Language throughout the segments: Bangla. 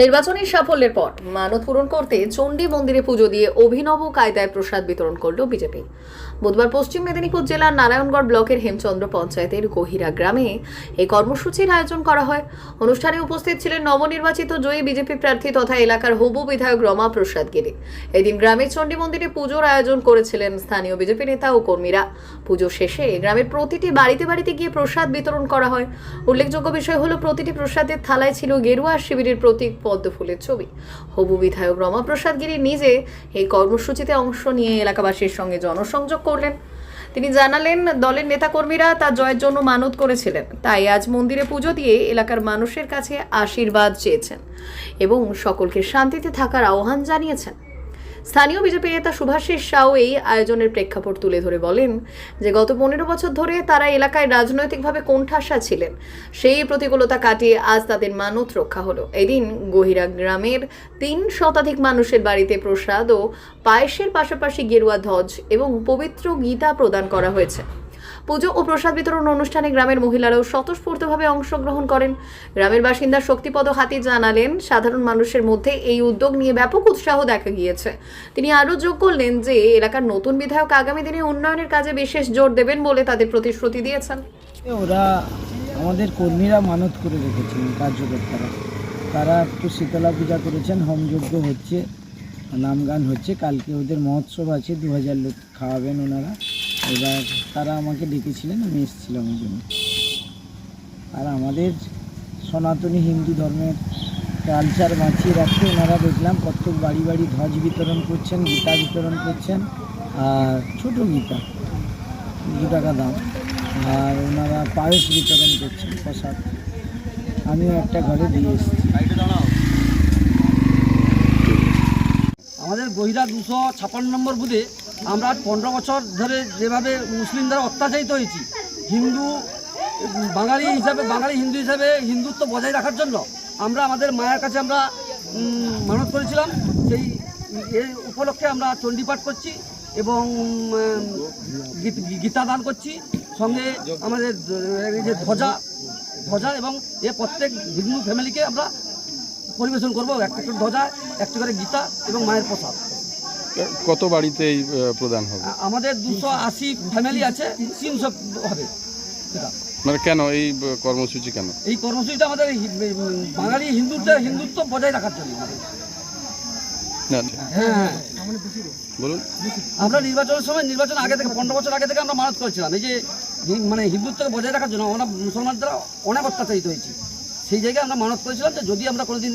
নির্বাচনী সাফল্যের পর মানত পূরণ করতে চণ্ডী মন্দিরে পুজো দিয়ে অভিনব কায়দায় প্রসাদ বিতরণ করল বিজেপি। বুধবার পশ্চিম মেদিনীপুর জেলার নারায়ণগড় ব্লকের হেমচন্দ্র পঞ্চায়েতের গহিরা গ্রামে এই কর্মসূচির আয়োজন করা হয়। অনুষ্ঠানে উপস্থিত ছিলেন নবনির্বাচিত জয়ী বিজেপি প্রার্থী তথা এলাকার হবু বিধায়ক রমা প্রসাদ গিরি। এদিন গ্রামের চণ্ডী মন্দিরে পুজোর আয়োজন করেছিলেন স্থানীয় বিজেপি নেতা ও কর্মীরা। পুজো শেষে গ্রামের প্রতিটি বাড়িতে বাড়িতে গিয়ে প্রসাদ বিতরণ করা হয়। উল্লেখযোগ্য বিষয় হলো প্রতিটি প্রসাদের থালায় ছিল গেরুয়া শিবিরের প্রতীক পদ্ম ফুলের ছবি। হবু বিধায়ক রমা প্রসাদ গিরি নিজে এই কর্মসূচিতে অংশ নিয়ে এলাকাবাসীর সঙ্গে জনসংযোগ করলেন। তিনি জানালেন, দলের নেতাকর্মীরা তার জয়ের জন্য মানত করেছিলেন, তাই আজ মন্দিরে পুজো দিয়ে এলাকার মানুষের কাছে আশীর্বাদ চেয়েছেন এবং সকলকে শান্তিতে থাকার আহ্বান জানিয়েছেন। স্থানীয় বিজেপি নেতা শুভাশিস সাউ এই আয়োজনের প্রেক্ষাপট তুলে ধরে বলেন যে গত 15 বছর ধরে তারা এলাকায় রাজনৈতিকভাবে কোণঠাসা ছিলেন। সেই প্রতিকূলতা কাটিয়ে আজ তাদের মানত রক্ষা হলো। এদিন গহিরা গ্রামের 3 শতাধিক মানুষের বাড়িতে প্রসাদ ও পায়েসের পাশাপাশি গেরুয়া ধ্বজ এবং পবিত্র গীতা প্রদান করা হয়েছে। পুজো ও প্রসাদ বিতরণ অনুষ্ঠানে গ্রামের মহিলারাও স্বতঃস্ফূর্তভাবে অংশগ্রহণ করেন। গ্রামের বাসিন্দা শক্তিপদ হাতি জানালেন, সাধারণ মানুষের মধ্যে এই উদ্যোগ নিয়ে ব্যাপক উৎসাহ দেখা গিয়েছে। তিনি আরও যোগ করলেন যে এলাকার নতুন বিধায়ক আগামী দিনে উন্নয়নের কাজে বিশেষ জোর দেবেন বলে তাদের প্রতিশ্রুতি দিয়েছেন। ওরা আমাদের কর্মীরা মানত করে রেখেছেন, কার্যকর্তারা তারা একটু শীতলা পূজা করেছেন, হোমযজ্ঞ হচ্ছে, নাম গান হচ্ছে। কালকে ওদের মহোৎসব আছে, 2000 লোক খাওয়াবেন ওনারা। এবার তারা আমাকে ডেকেছিলেন, আমি এসেছিলাম ওই জন্য। আর আমাদের সনাতনী হিন্দু ধর্মের কালচার বাঁচিয়ে রাখতে ওনারা দেখলাম প্রত্যেক বাড়ি বাড়ি ধ্বজ বিতরণ করছেন, গীতা বিতরণ করছেন, আর ছোটো গীতা 2 টাকা দাম, আর ওনারা পায়েস বিতরণ করছেন, প্রসাদ। আমিও একটা ঘরে দিয়ে এসেছি। আমাদের গহিরা 256 নম্বর বুথে আমরা 15 বছর ধরে যেভাবে মুসলিম দ্বারা অত্যাচারিত হয়েছি, বাঙালি হিন্দু হিসাবে হিন্দুত্ব বজায় রাখার জন্য আমরা আমাদের মায়ের কাছে আমরা মানত করেছিলাম। সেই এই উপলক্ষে আমরা চণ্ডীপাঠ করছি এবং গীতা দান করছি। সঙ্গে আমাদের যে ধ্বজা এবং প্রত্যেক হিন্দু ফ্যামিলিকে আমরা পরিবেশন করবো, একটা করে ধ্বজা, একটা করে গীতা এবং মায়ের প্রসাদ। কত বাড়িতে এই প্রদান হবে? আমাদের 280 ফ্যামিলি আছে, 300 হবে। মানে কেন এই কর্মসূচি? কেন এই কর্মসূচিটা আমাদের বাঙালি হিন্দুত্ব বজায় রাখার জন্য। হ্যাঁ, বলুন। আমরা নির্বাচনের সময়, নির্বাচন আগে থেকে 15 বছর আগে থেকে আমরা মানত করেছিলাম এই যে মানে হিন্দুত্বকে বজায় রাখার জন্য। আমরা মুসলমান দ্বারা অনেক অত্যাচারিত হয়েছি, সেই জায়গায় আমরা মানত করেছিলাম যে যদি আমরা কোনোদিন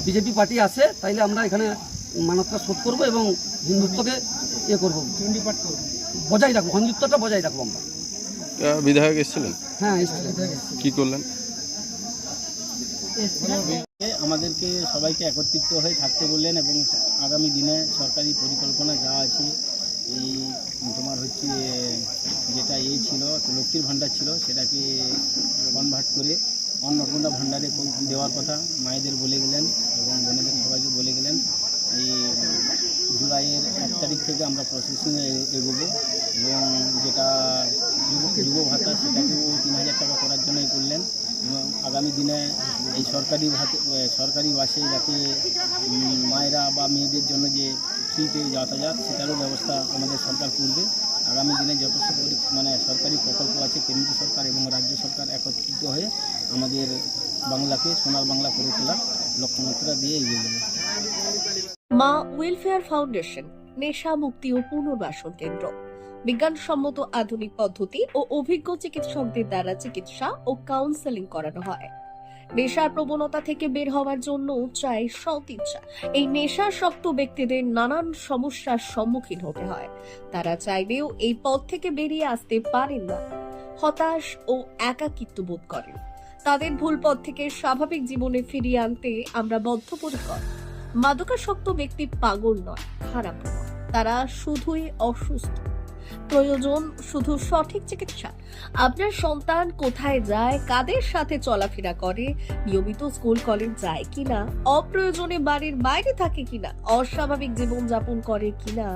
বিজেপি পার্টি আসে তাইলে আমরা এখানে মানতটা শোধ করবো এবং হিন্দুত্বকে করবো, বজায় রাখবো, হিন্দুত্বটা বজায় রাখবো আমরা। বিধায়ক এসেছিলেন? হ্যাঁ, এসেছিলেন। কি করলেন? আমাদেরকে সবাইকে একত্রিত হয়ে থাকতে বললেন এবং আগামী দিনে সরকারি পরিকল্পনা যা আছে, এই তোমার হচ্ছে যেটা ছিল লক্ষ্মীর ভাণ্ডার ছিল, সেটাকে কনভার্ট করে অন্নপূর্ণা ভাণ্ডারে দেওয়ার কথা মায়েদের বলে গেলেন এবং বোনেদের সবাইকে বলে গেলেন। এই জুলাইয়ের 1 তারিখ থেকে আমরা প্রসেসিংয়ে এগোবো এবং যেটা যুব ভাতা সেটাকেও 3000 টাকা করার জন্যই করলেন। এবং আগামী দিনে এই সরকারি বাসে যাতে মায়েরা বা মেয়েদের জন্য যে ফ্রিতে যাতায়াত, সেটারও ব্যবস্থা আমাদের সরকার করবে। আগামী দিনে যত সরকারি প্রকল্প আছে, কেন্দ্র সরকার এবং রাজ্য সরকার একত্রিত হয়ে আমাদের বাংলাকে সোনার বাংলা করে তোলার লক্ষ্যমাত্রা দিয়ে এগিয়ে যাবে। মা ওয়েলফেয়ার ফাউন্ডেশন নেশা মুক্তি ও পুনর্বাসন কেন্দ্র। বিজ্ঞানসম্মত আধুনিক পদ্ধতি ও অভিজ্ঞ চিকিৎসকদের দ্বারা চিকিৎসা ও কাউন্সেলিং করানো হয়। নেশার প্রবণতা থেকে বের হওয়ার জন্য চাই সৎ ইচ্ছা। এই নেশাসক্ত ব্যক্তিদের নানান সমস্যার সম্মুখীন হতে হয়, তারা চাইলেও এই পথ থেকে বেরিয়ে আসতে পারেন না, হতাশ ও একাকিত্ব বোধ করেন। তাদের ভুল পথ থেকে স্বাভাবিক জীবনে ফিরিয়ে আনতে আমরা বদ্ধপরিকর। মাদকাসক্ত ব্যক্তি পাগল নয়, খারাপ নয়, তারা শুধুই অসুস্থ। প্রয়োজন শুধু সঠিক চিকিৎসা। আপনার সন্তান কোথায় যায়, কাদের সাথে চলাফেরা করে, নিয়মিত স্কুল কলেজ যায় কিনা, অপ্রয়োজনে বাড়ির বাইরে থাকে কিনা, অস্বাভাবিক জীবন যাপন করে কিনা,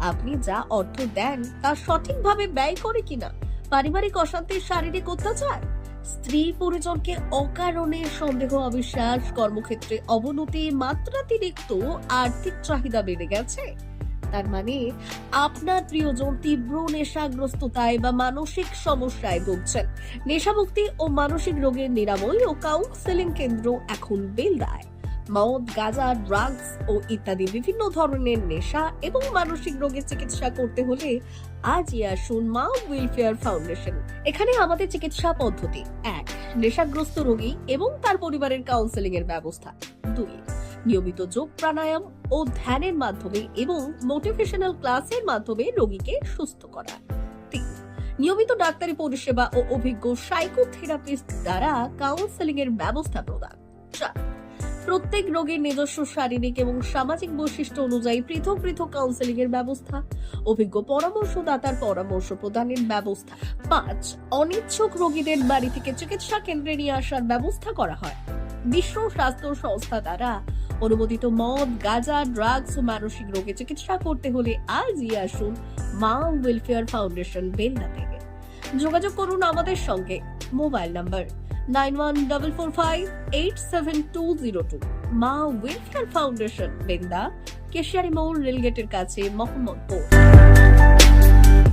আপনি যা অর্থ দেন তা সঠিকভাবে ব্যয় করে কিনা, পারিবারিক অশান্তির শারীরিক অত্যাচার, স্ত্রী পরিজনকে অকারণে সন্দেহ, অবিশ্বাস, কর্মক্ষেত্রে অবনতি, মাত্রাতিরিক্ত আর্থিক চাহিদা বেড়ে গেছে, তার মানে আপনার প্রিয়জন তীব্র নেশাগ্রস্ততায় বা মানসিক সমস্যায় ভুগছেন। নেশামুক্তি ও মানসিক রোগের নিরাময় ও কাউন্সেলিং কেন্দ্র এখন বেলদায়। মদ, গাঁজা, ড্রাগস ও ইত্যাদি বিভিন্ন ধরনের নেশা এবং মানসিক রোগের চিকিৎসা করতে হলে আজই আসুন মা ওয়েলফেয়ার ফাউন্ডেশন। এখানে আমাদের চিকিৎসা পদ্ধতি: 1. নেশাগ্রস্ত রোগী এবং তার পরিবারের কাউন্সেলিং এর ব্যবস্থা। 2. নিয়মিত যোগ, প্রাণায়াম ও ধ্যানের মাধ্যমে এবং মোটিভেশনাল ক্লাসের মাধ্যমে রোগীকে সুস্থ করা। 3. নিয়মিত ডাক্তারি পরিষেবা ও অভিজ্ঞ সাইকোথেরাপিস্ট দ্বারা কাউন্সেলিং এর ব্যবস্থা প্রদান। 4. প্রত্যেক রোগীর নিজস্ব শারীরিক এবং সামাজিক বৈশিষ্ট্য অনুযায়ী পৃথক পৃথক কাউন্সেলিং এর ব্যবস্থা, অভিজ্ঞ পরামর্শদাতার পরামর্শ প্রদানের ব্যবস্থা। 5. অনিচ্ছুক রোগীদের বাড়ি থেকে চিকিৎসা কেন্দ্রে নিয়ে আসার ব্যবস্থা করা হয়। বিশ্ব স্বাস্থ্য সংস্থা দ্বারা অনুমোদিত মদ, গাঁজা, ড্রাগস ও মানসিক রোগে চিকিৎসা করতে হলে আজই আসুন মা ওয়েলফেয়ার ফাউন্ডেশন বেলদা থেকে। যোগাযোগ করুন আমাদের সঙ্গে। Mobile number 9144587202। মা ওয়েলফেয়ার ফাউন্ডেশন, বেলদা, কেশিয়ারি মোড়, রেলগেটের কাছে, মোহাম্মদপুর।